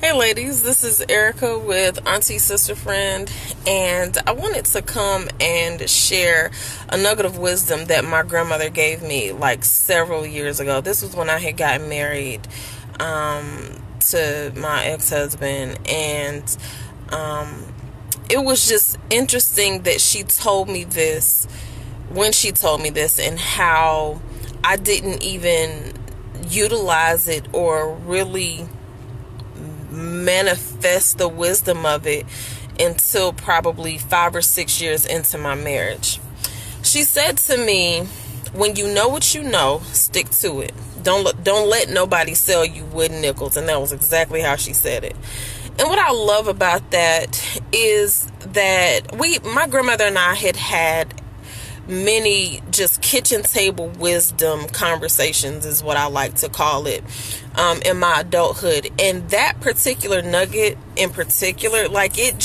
Hey ladies, this is Erica with Auntie Sister Friend, and I wanted to come and share a nugget of wisdom that my grandmother gave me like several years ago. This was when I had gotten married to my ex-husband, and it was just interesting that she told me this when she told me this, and how I didn't even utilize it or really manifest the wisdom of it until probably 5 or 6 years into my marriage. She said to me, when you know what you know, stick to it. Don't let nobody sell you wooden nickels. And that was exactly how she said it. And what I love about that is that my grandmother and I had many just kitchen table wisdom conversations, is what I like to call it, in my adulthood. And that particular nugget in particular, like, it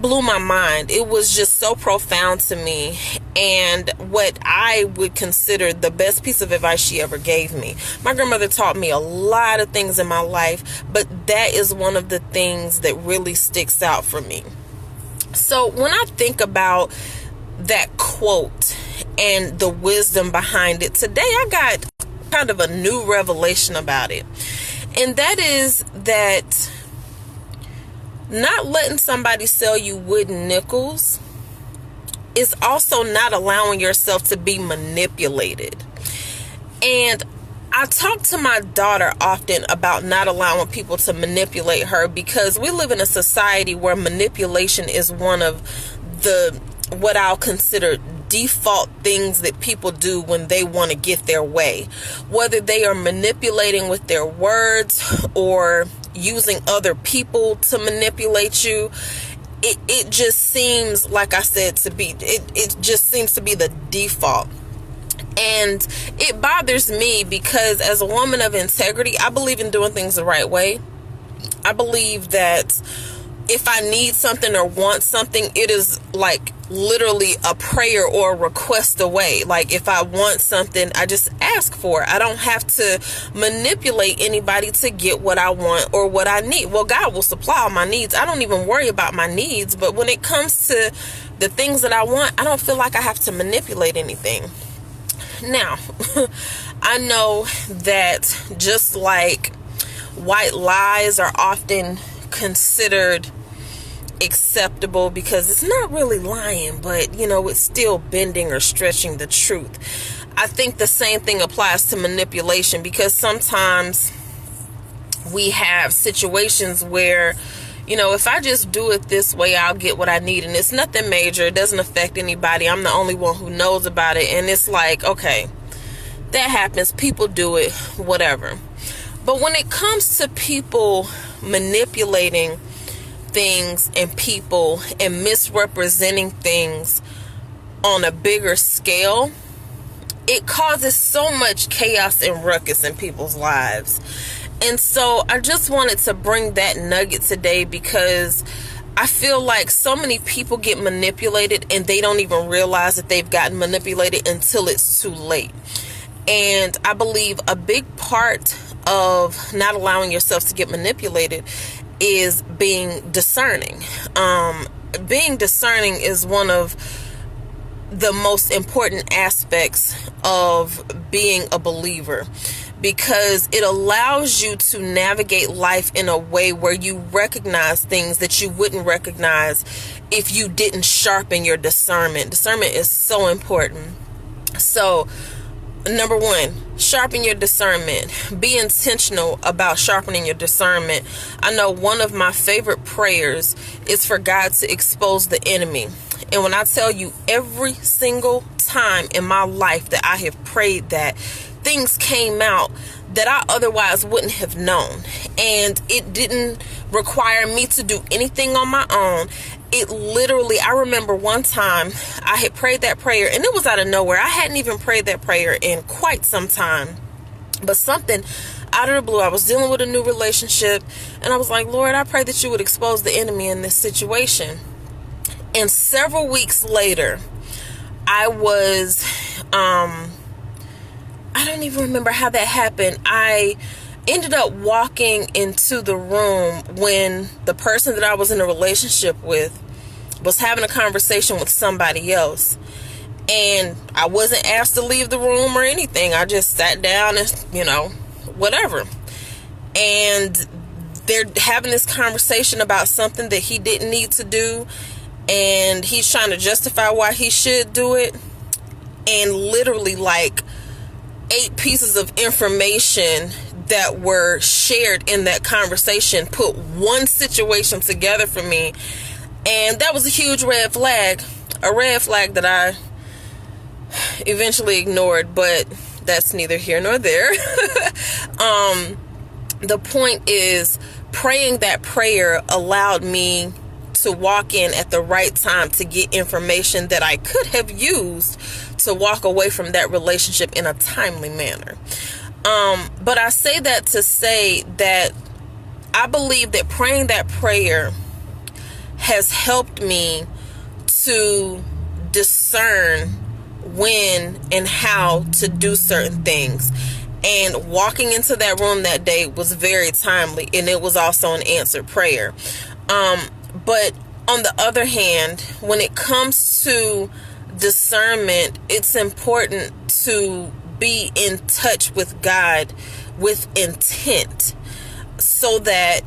blew my mind. It was just so profound to me, and what I would consider the best piece of advice she ever gave me. My grandmother taught me a lot of things in my life, but that is one of the things that really sticks out for me. So when I think about that quote and the wisdom behind it, today I got kind of a new revelation about it. And that is that not letting somebody sell you wooden nickels is also not allowing yourself to be manipulated. And I talk to my daughter often about not allowing people to manipulate her, because we live in a society where manipulation is one of what I'll consider default things that people do when they want to get their way. Whether they are manipulating with their words or using other people to manipulate you, it just seems, like I said, it just seems to be the default. And it bothers me because, as a woman of integrity, I believe in doing things the right way. I believe that if I need something or want something, it is like literally a prayer or a request away. Like, if I want something, I just ask for it. I don't have to manipulate anybody to get what I want or what I need. Well, God will supply all my needs. I don't even worry about my needs. But when it comes to the things that I want, I don't feel like I have to manipulate anything. Now, I know that just like white lies are often considered acceptable because it's not really lying, but it's still bending or stretching the truth. I think the same thing applies to manipulation, because sometimes we have situations where if I just do it this way, I'll get what I need, and it's nothing major, it doesn't affect anybody, I'm the only one who knows about it. And it's like, okay, that happens, people do it, whatever. But when it comes to people manipulating things and people and misrepresenting things on a bigger scale, it causes so much chaos and ruckus in people's lives. And so I just wanted to bring that nugget today, because I feel like so many people get manipulated and they don't even realize that they've gotten manipulated until it's too late. And I believe a big part of not allowing yourself to get manipulated is being discerning. Being discerning is one of the most important aspects of being a believer, because it allows you to navigate life in a way where you recognize things that you wouldn't recognize if you didn't sharpen your discernment. Discernment is so important. So, number one, sharpen your discernment. Be intentional about sharpening your discernment. I know one of my favorite prayers is for God to expose the enemy. And when I tell you, every single time in my life that I have prayed that, things came out that I otherwise wouldn't have known. And it didn't require me to do anything on my own. It literally, I remember one time I had prayed that prayer, and it was out of nowhere. I hadn't even prayed that prayer in quite some time. But something out of the blue, I was dealing with a new relationship, and I was like, Lord, I pray that you would expose the enemy in this situation. And several weeks later, I was, I don't even remember how that happened. I ended up walking into the room when the person that I was in a relationship with was having a conversation with somebody else. And I wasn't asked to leave the room or anything. I just sat down and, whatever. And they're having this conversation about something that he didn't need to do. And he's trying to justify why he should do it. And literally like 8 pieces of information that were shared in that conversation put one situation together for me. And that was a huge red flag. A red flag that I eventually ignored, but that's neither here nor there. The point is, praying that prayer allowed me to walk in at the right time to get information that I could have used to walk away from that relationship in a timely manner. But I say that to say that I believe that praying that prayer has helped me to discern when and how to do certain things. And walking into that room that day was very timely, and it was also an answered prayer. But on the other hand, when it comes to discernment, it's important to be in touch with God with intent so that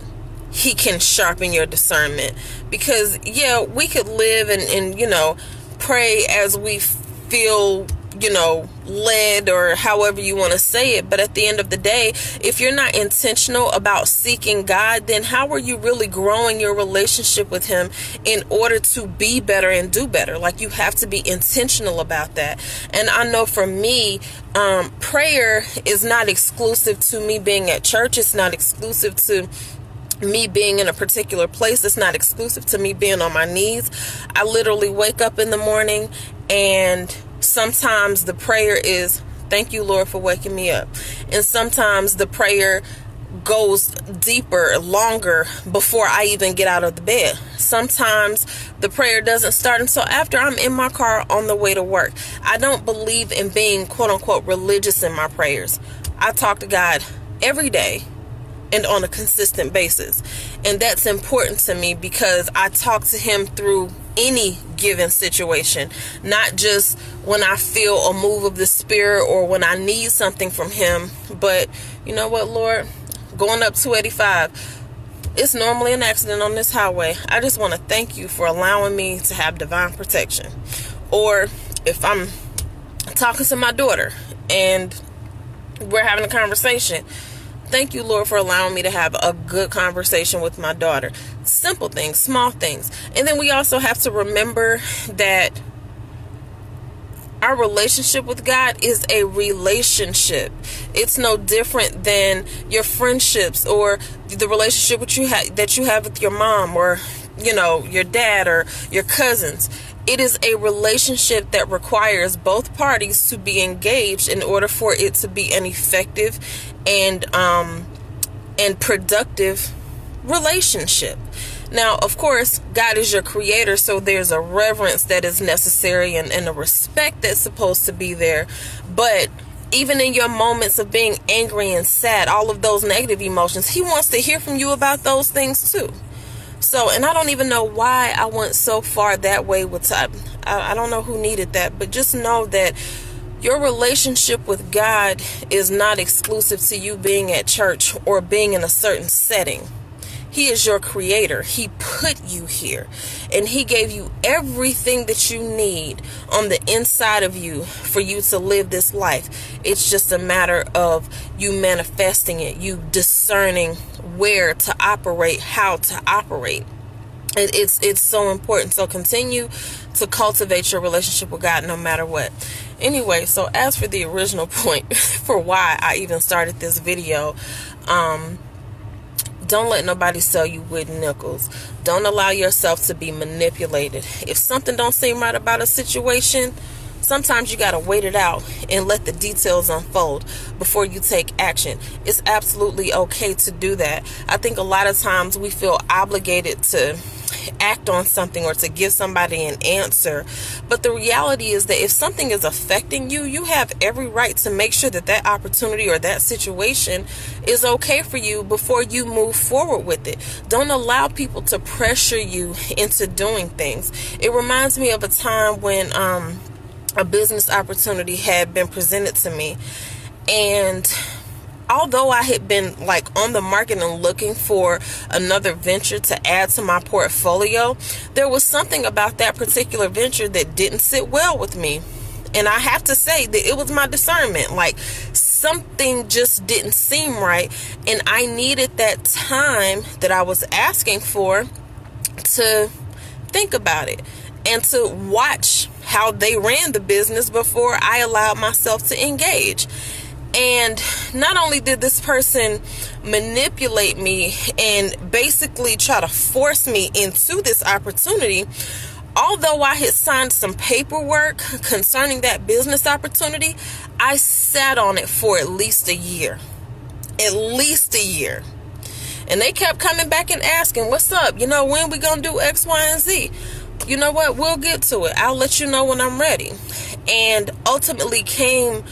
he can sharpen your discernment. Because we could live and pray as we feel led, or however you want to say it. But at the end of the day, if you're not intentional about seeking God, then how are you really growing your relationship with him in order to be better and do better? Like, you have to be intentional about that. And I know for me, prayer is not exclusive to me being at church. It's not exclusive to me being in a particular place. It's not exclusive to me being on my knees. I literally wake up in the morning, and sometimes the prayer is, thank you, Lord, for waking me up. And sometimes the prayer goes deeper, longer, before I even get out of the bed. Sometimes the prayer doesn't start until after I'm in my car on the way to work. I don't believe in being quote unquote religious in my prayers. I talk to God every day and on a consistent basis. And that's important to me because I talk to him through any given situation, not just when I feel a move of the Spirit or when I need something from him. But you know what, Lord, going up 285, it's normally an accident on this highway. I just want to thank you for allowing me to have divine protection. Or if I'm talking to my daughter and we're having a conversation, thank you, Lord, for allowing me to have a good conversation with my daughter. Simple things, small things. And then we also have to remember that our relationship with God is a relationship. It's no different than your friendships or the relationship that you have with your mom or, your dad or your cousins. It is a relationship that requires both parties to be engaged in order for it to be an effective and productive relationship. Now, of course, God is your creator, so there's a reverence that is necessary and a respect that's supposed to be there. But even in your moments of being angry and sad, all of those negative emotions, he wants to hear from you about those things too. So, and I don't even know why I went so far that way with time. I don't know who needed that, but just know that your relationship with God is not exclusive to you being at church or being in a certain setting. He is your creator. He put you here, and he gave you everything that you need on the inside of you for you to live this life. It's just a matter of you manifesting it, you discerning where to operate, how to operate. It's so important. So continue to cultivate your relationship with God no matter what. Anyway, so as for the original point for why I even started this video, don't let nobody sell you wooden nickels. Don't allow yourself to be manipulated. If something don't seem right about a situation, sometimes you got to wait it out and let the details unfold before you take action. It's absolutely okay to do that. I think a lot of times we feel obligated to act on something or to give somebody an answer. But the reality is that if something is affecting you, you have every right to make sure that that opportunity or that situation is okay for you before you move forward with it. Don't allow people to pressure you into doing things. It reminds me of a time when a business opportunity had been presented to me, and although I had been like on the market and looking for another venture to add to my portfolio, there was something about that particular venture that didn't sit well with me. And I have to say that it was my discernment. Like, something just didn't seem right. And I needed that time that I was asking for to think about it and to watch how they ran the business before I allowed myself to engage. And not only did this person manipulate me and basically try to force me into this opportunity, although I had signed some paperwork concerning that business opportunity, I sat on it for at least a year. At least a year. And they kept coming back and asking, what's up? When we gonna do X, Y, and Z? You know what? We'll get to it. I'll let you know when I'm ready. And ultimately came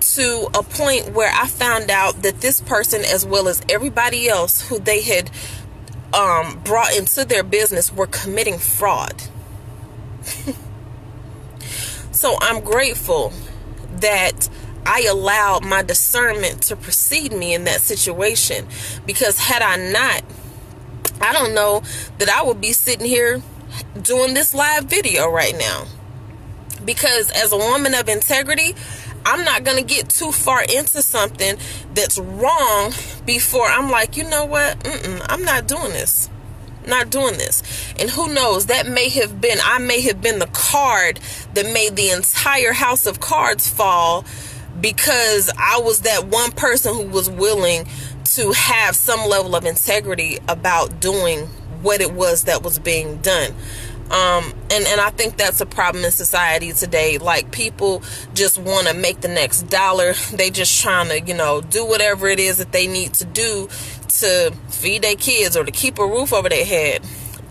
to a point where I found out that this person, as well as everybody else who they had brought into their business, were committing fraud. So I'm grateful that I allowed my discernment to precede me in that situation, because had I not, I don't know that I would be sitting here doing this live video right now. Because as a woman of integrity, I'm not going to get too far into something that's wrong before I'm like, you know what? I'm not doing this. Not doing this. And who knows, I may have been the card that made the entire house of cards fall, because I was that one person who was willing to have some level of integrity about doing what it was that was being done. And I think that's a problem in society today. Like, people just want to make the next dollar. They just trying to, do whatever it is that they need to do to feed their kids or to keep a roof over their head.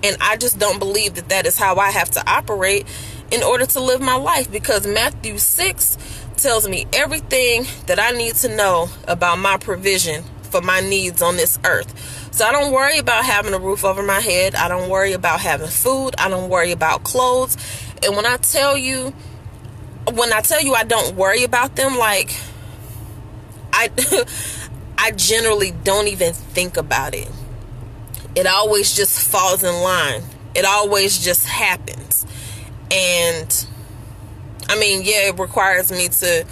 And I just don't believe that that is how I have to operate in order to live my life, because Matthew 6 tells me everything that I need to know about my provision for my needs on this earth. So I don't worry about having a roof over my head. I don't worry about having food. I don't worry about clothes. And when I tell you I don't worry about them, like, I generally don't even think about it. It always just falls in line. It always just happens. And I mean, yeah, it requires me to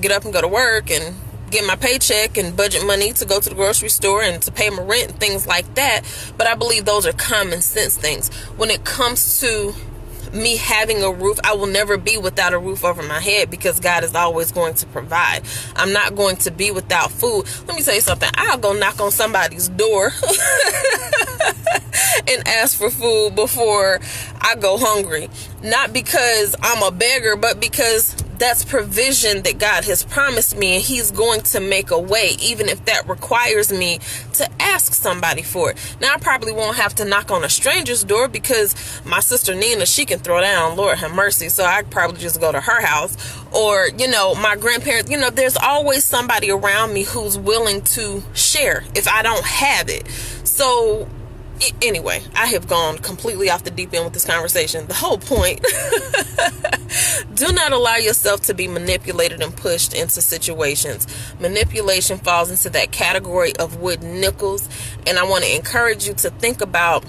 get up and go to work and get my paycheck and budget money to go to the grocery store and to pay my rent and things like that. But I believe those are common sense things. When it comes to me having a roof, I will never be without a roof over my head, because God is always going to provide. I'm not going to be without food. Let me tell you something. I'll go knock on somebody's door and ask for food before I go hungry. Not because I'm a beggar, but because that's provision that God has promised me, and He's going to make a way, even if that requires me to ask somebody for it. Now, I probably won't have to knock on a stranger's door, because my sister Nina, she can throw down, Lord have mercy, so I probably just go to her house. Or, my grandparents, there's always somebody around me who's willing to share if I don't have it. So anyway, I have gone completely off the deep end with this conversation. The whole point, do not allow yourself to be manipulated and pushed into situations. Manipulation falls into that category of wooden nickels. And I want to encourage you to think about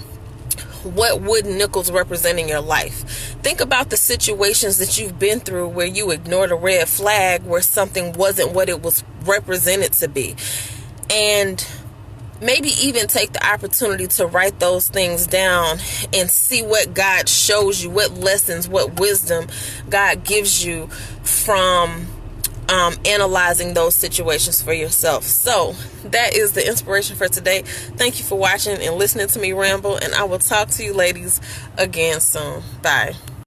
what wooden nickels represent in your life. Think about the situations that you've been through where you ignored a red flag, where something wasn't what it was represented to be. And maybe even take the opportunity to write those things down and see what God shows you, what lessons, what wisdom God gives you from analyzing those situations for yourself. So that is the inspiration for today. Thank you for watching and listening to me ramble, and I will talk to you ladies again soon. Bye.